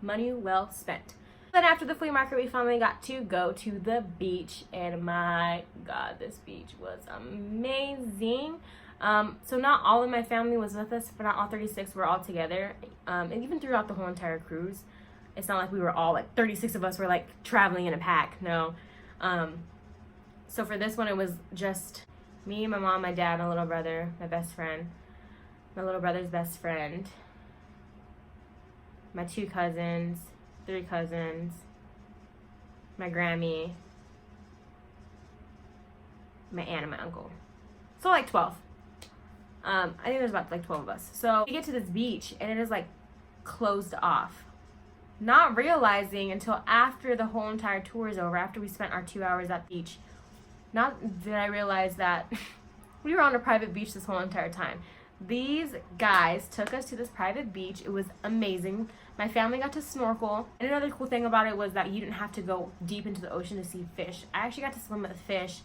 Money well spent. Then after the flea market, we finally got to go to the beach, and my God, this beach was amazing. So not all of my family was with us, but not all 36 were all together. And even throughout the whole entire cruise, it's not like we were all like 36 of us were like traveling in a pack. No. So for this one, it was just me, my mom, my dad, my little brother, my best friend, my little brother's best friend, my 2 cousins, 3 cousins, my Grammy, my aunt, and my uncle. So like 12. I think there's about like 12 of us. So we get to this beach and it is like closed off. Not realizing until after the whole entire tour is over, after we spent our 2 hours at the beach, not did I realize that we were on a private beach this whole entire time. These guys took us to this private beach. It was amazing. My family got to snorkel. And another cool thing about it was that you didn't have to go deep into the ocean to see fish. I actually got to swim with fish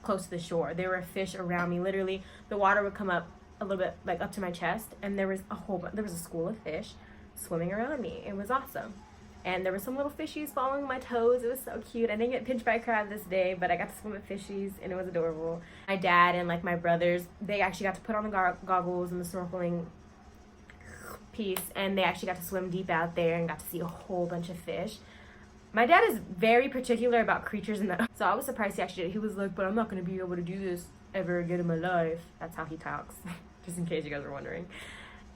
close to the shore. There were fish around me. Literally, the water would come up a little bit, like up to my chest, and there was a school of fish swimming around me. It was awesome. And there were some little fishies following my toes. It was so cute. I didn't get pinched by a crab this day, but I got to swim with fishies, and it was adorable. My dad and like my brothers, they actually got to put on the goggles and the snorkeling piece, and they actually got to swim deep out there and got to see a whole bunch of fish. My dad is very particular about creatures in the ocean, so I was surprised he actually did it. He was like, but I'm not going to be able to do this ever again in my life. That's how he talks, just in case you guys were wondering.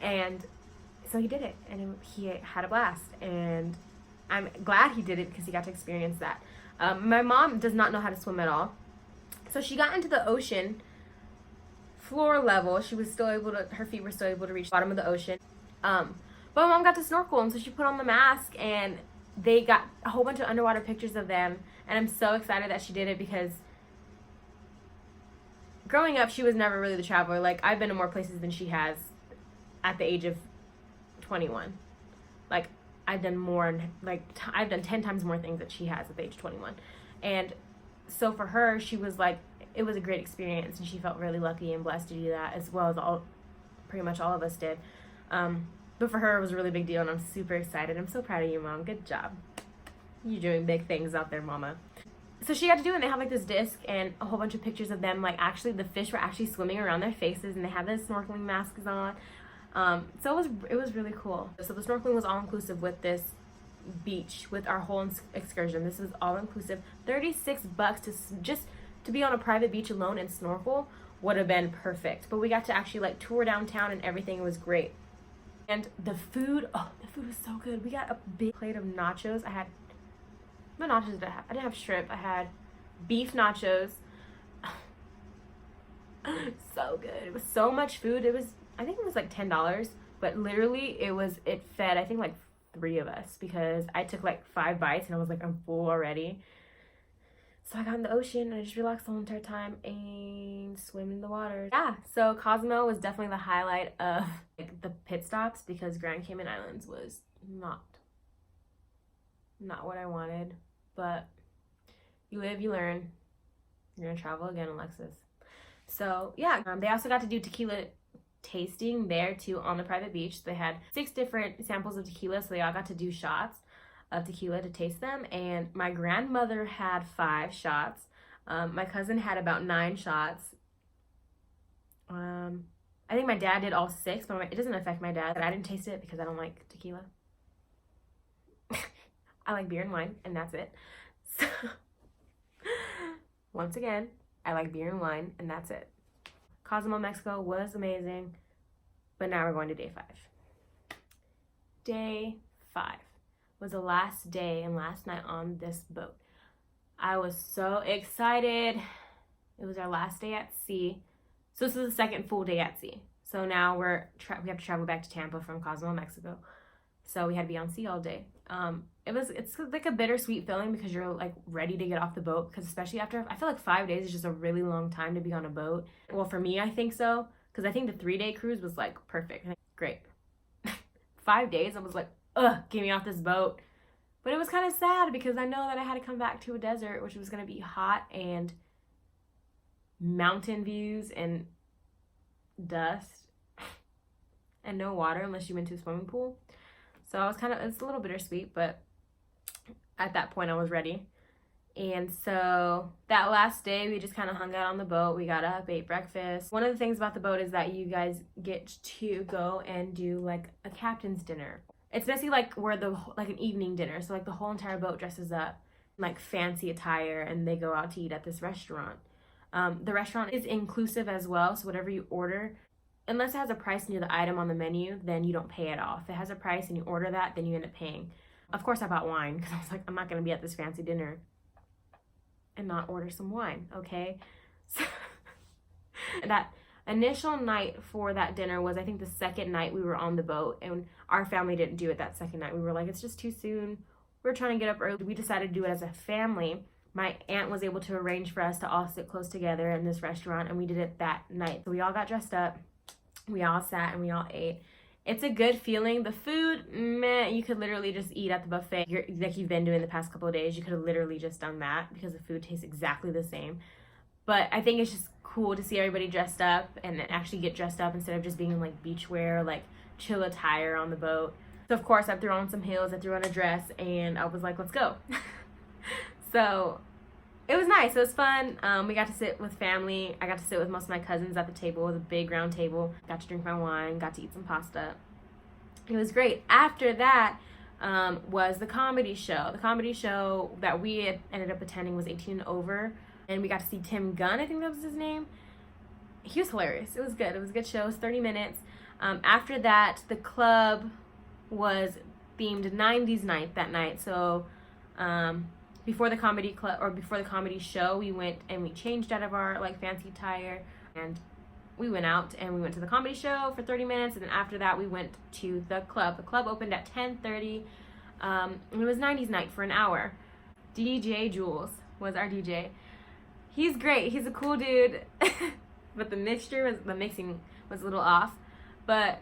And so he did it, and he had a blast, and I'm glad he did it because he got to experience that. My mom does not know how to swim at all, so she got into the ocean floor level. She was still able to, her feet were still able to reach the bottom of the ocean. But my mom got to snorkel, and so she put on the mask, and they got a whole bunch of underwater pictures of them, and I'm so excited that she did it because growing up, she was never really the traveler. Like, I've been to more places than she has at the age of 21. Like, I've done more, like, I've done 10 times more things that she has at the age of 21. And so for her, she was like, it was a great experience, and she felt really lucky and blessed to do that, as well as pretty much all of us did. But for her, it was a really big deal, and I'm super excited. I'm so proud of you, Mom. Good job. You're doing big things out there, Mama. So she got to do it, and they have like this disc and a whole bunch of pictures of them. Like, actually, the fish were actually swimming around their faces, and they had their snorkeling masks on. So it was really cool. So the snorkeling was all inclusive with this beach, with our whole excursion. This was all inclusive. $36 just to be on a private beach alone and snorkel would have been perfect. But we got to actually like tour downtown, and everything was great. And the food was so good. We got a big plate of nachos. What nachos did I have? I didn't have shrimp. I had beef nachos. So good. It was so much food. I think it was like $10, but literally it fed, I think, like 3 of us, because I took like 5 bites and I was like, I'm full already. So I got in the ocean and I just relaxed the whole entire time and swim in the water. Yeah, so Cozumel was definitely the highlight of like the pit stops, because Grand Cayman Islands was not what I wanted. But you live, you learn. You're gonna travel again, Alexis. So yeah, they also got to do tequila tasting there too on the private beach. They had 6 different samples of tequila, so they all got to do shots of tequila to taste them. And my grandmother had 5 shots. My cousin had about 9 shots. I think my dad did all 6, but it doesn't affect my dad. I didn't taste it because I don't like tequila. I like beer and wine, and that's it. So, once again, I like beer and wine, and that's it. Cozumel, Mexico was amazing, but now we're going to day 5. Day 5 was the last day and last night on this boat. I was so excited. It was our last day at sea. So this is the second full day at sea. So now we have to travel back to Tampa from Cozumel, Mexico. So we had to be on sea all day. It's like a bittersweet feeling, because you're like ready to get off the boat, because especially after, I feel like 5 days is just a really long time to be on a boat. Well, for me, I think so, because I think the 3-day cruise was like perfect. Great. 5 days, I was like, ugh, get me off this boat. But it was kind of sad, because I know that I had to come back to a desert, which was going to be hot and mountain views and dust. and no water unless you went to a swimming pool. So I was it's a little bittersweet, but at that point I was ready. And so that last day, we just kind of hung out on the boat. We got up, ate breakfast. One of the things about the boat is that you guys get to go and do like a captain's dinner. It's basically like like an evening dinner. So like the whole entire boat dresses up in like fancy attire, and they go out to eat at this restaurant. The restaurant is inclusive as well. So whatever you order, unless it has a price near the item on the menu, then you don't pay it off. If it has a price and you order that, then you end up paying. Of course, I bought wine because I was like, I'm not going to be at this fancy dinner and not order some wine, okay? So that initial night for that dinner was, I think, the second night we were on the boat, and our family didn't do it that second night. We were like, it's just too soon. We're trying to get up early. We decided to do it as a family. My aunt was able to arrange for us to all sit close together in this restaurant, and we did it that night. So we all got dressed up, we all sat, and we all ate. It's a good feeling. The food, meh, you could literally just eat at the buffet like you've been doing the past couple of days. You could have literally just done that because the food tastes exactly the same. But I think it's just cool to see everybody dressed up and actually get dressed up instead of just being in like beachwear, like chill attire on the boat. So of course I threw on some heels, I threw on a dress, and I was like, let's go. So it was nice. It was fun. We got to sit with family. I got to sit with most of my cousins at the table. It was a big round table. Got to drink my wine. Got to eat some pasta. It was great. After that was the comedy show. The comedy show that we ended up attending was 18 and over. And we got to see Tim Gunn. I think that was his name. He was hilarious. It was good. It was a good show. It was 30 minutes. After that, the club was themed 90s night that night. So before the comedy club or before the comedy show, we went and we changed out of our like fancy attire, and we went out and we went to the comedy show for 30 minutes, and then after that we went to the club. The club opened at 10:30. And it was 90s night for an hour. DJ Jules was our DJ. He's great. He's a cool dude. But the mixing was a little off. But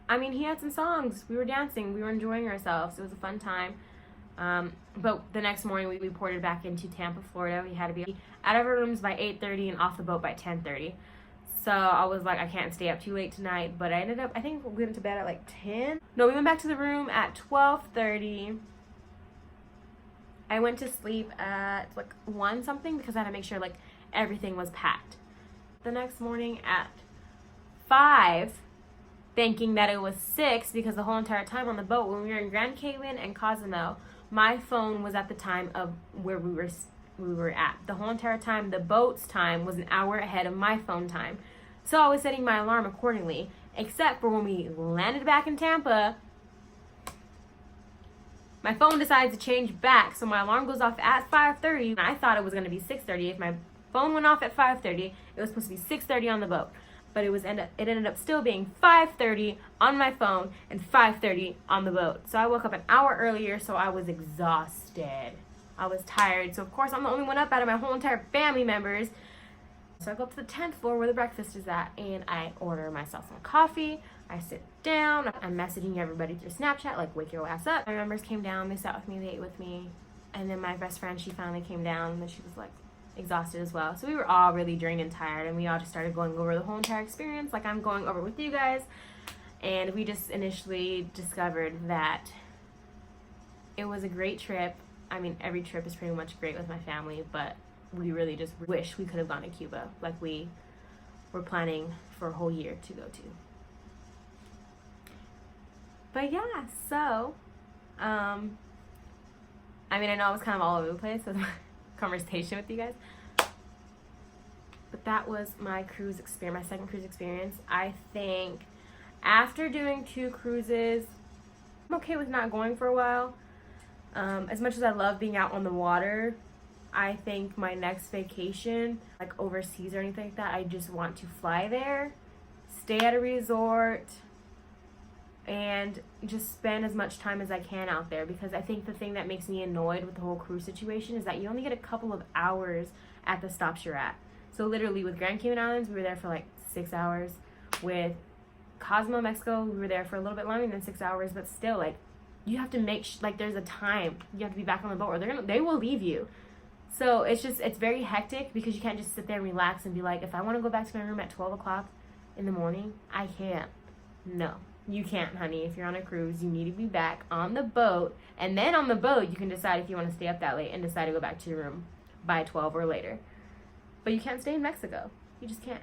I mean, he had some songs. We were dancing. We were enjoying ourselves. It was a fun time. But the next morning we reported back into Tampa, Florida. We had to be out of our rooms by 8:30 and off the boat by 10:30. So I was like, I can't stay up too late tonight. But I think we went to bed at like 10. No, we went back to the room at 12:30. I went to sleep at like 1 something because I had to make sure like everything was packed. The next morning at 5, thinking that it was 6 because the whole entire time on the boat when we were in Grand Cayman and Cozumel, my phone was at the time of where we were at. The whole entire time, the boat's time was an hour ahead of my phone time. So I was setting my alarm accordingly, except for when we landed back in Tampa, my phone decides to change back. So my alarm goes off at 5:30. I thought it was going to be 6:30. If my phone went off at 5:30, it was supposed to be 6:30 on the boat. But it ended up still being 5:30 on my phone and 5:30 on the boat. So I woke up an hour earlier, so I was exhausted. I was tired. So of course I'm the only one up out of my whole entire family members. So I go up to the 10th floor where the breakfast is at, and I order myself some coffee. I sit down. I'm messaging everybody through Snapchat, like, wake your ass up. My members came down. They sat with me. They ate with me. And then my best friend, she finally came down, and she was like exhausted as well. So we were all really drained and tired, and we all just started going over the whole entire experience like I'm going over with you guys. And we just initially discovered that it was a great trip. I mean, every trip is pretty much great with my family, but we really just wish we could have gone to Cuba like we were planning for a whole year to go to. But yeah, so I mean, I know I was kind of all over the place with my conversation with you guys, but that was my cruise experience, my second cruise experience. I think after doing 2 cruises, I'm okay with not going for a while. As much as I love being out on the water, I think my next vacation, like overseas or anything like that, I just want to fly there, stay at a resort, and just spend as much time as I can out there. Because I think the thing that makes me annoyed with the whole cruise situation is that you only get a couple of hours at the stops you're at. So literally with Grand Cayman Islands, we were there for like 6 hours. With Cozumel, Mexico, we were there for a little bit longer than 6 hours, but still, like, you have to make like there's a time you have to be back on the boat, or they will leave you. So it's very hectic because you can't just sit there and relax and be like, if I want to go back to my room at 12 o'clock in the morning, I can't. no, you can't, honey. If you're on a cruise, you need to be back on the boat. And then on the boat, you can decide if you want to stay up that late and decide to go back to your room by 12 or later. But you can't stay in Mexico. You just can't.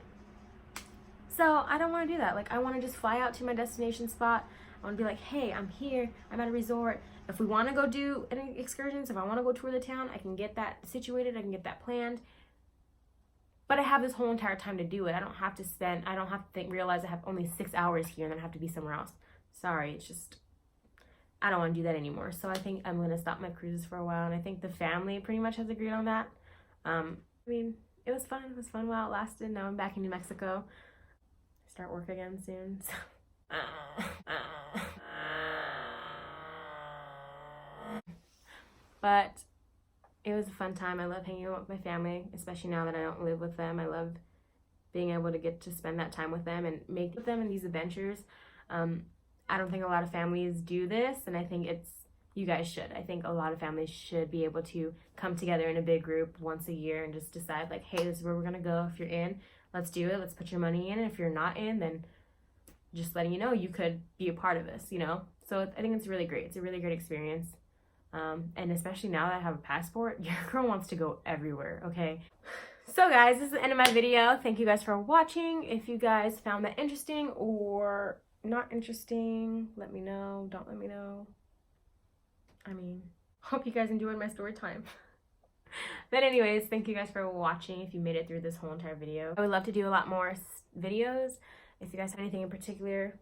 So I don't want to do that. Like, I want to just fly out to my destination spot. I want to be like, hey, I'm here. I'm at a resort. If we want to go do any excursions, if I want to go tour the town, I can get that situated. I can get that planned. But I have this whole entire time to do it. I don't have to realize I have only 6 hours here and then I have to be somewhere else. Sorry, it's just, I don't want to do that anymore. So I think I'm going to stop my cruises for a while. And I think the family pretty much has agreed on that. I mean, it was fun. It was fun while it lasted. Now I'm back in New Mexico. Start work again soon. So. But it was a fun time. I love hanging out with my family, especially now that I don't live with them. I love being able to get to spend that time with them and make with them in these adventures. I don't think a lot of families do this, and I think you guys should. I think a lot of families should be able to come together in a big group once a year and just decide, like, hey, this is where we're gonna go. If you're in, let's do it. Let's put your money in. And if you're not in, then just letting you know you could be a part of this, you know? So I think it's really great. It's a really great experience. And especially now that I have a passport, your girl wants to go everywhere, okay? So guys, this is the end of my video. Thank you guys for watching. If you guys found that interesting or not interesting, let me know. Don't let me know. I mean, hope you guys enjoyed my story time. But anyways, thank you guys for watching if you made it through this whole entire video. I would love to do a lot more videos. If you guys have anything in particular,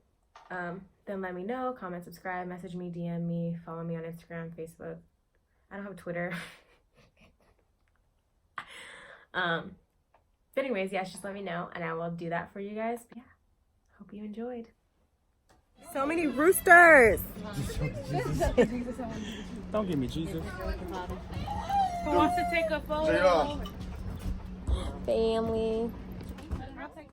then let me know. Comment, subscribe, message me, DM me, follow me on Instagram, Facebook. I don't have a Twitter. But anyways, yeah, just let me know and I will do that for you guys. But yeah, hope you enjoyed. So many roosters. Don't give me Jesus. Who wants to take a photo? Family.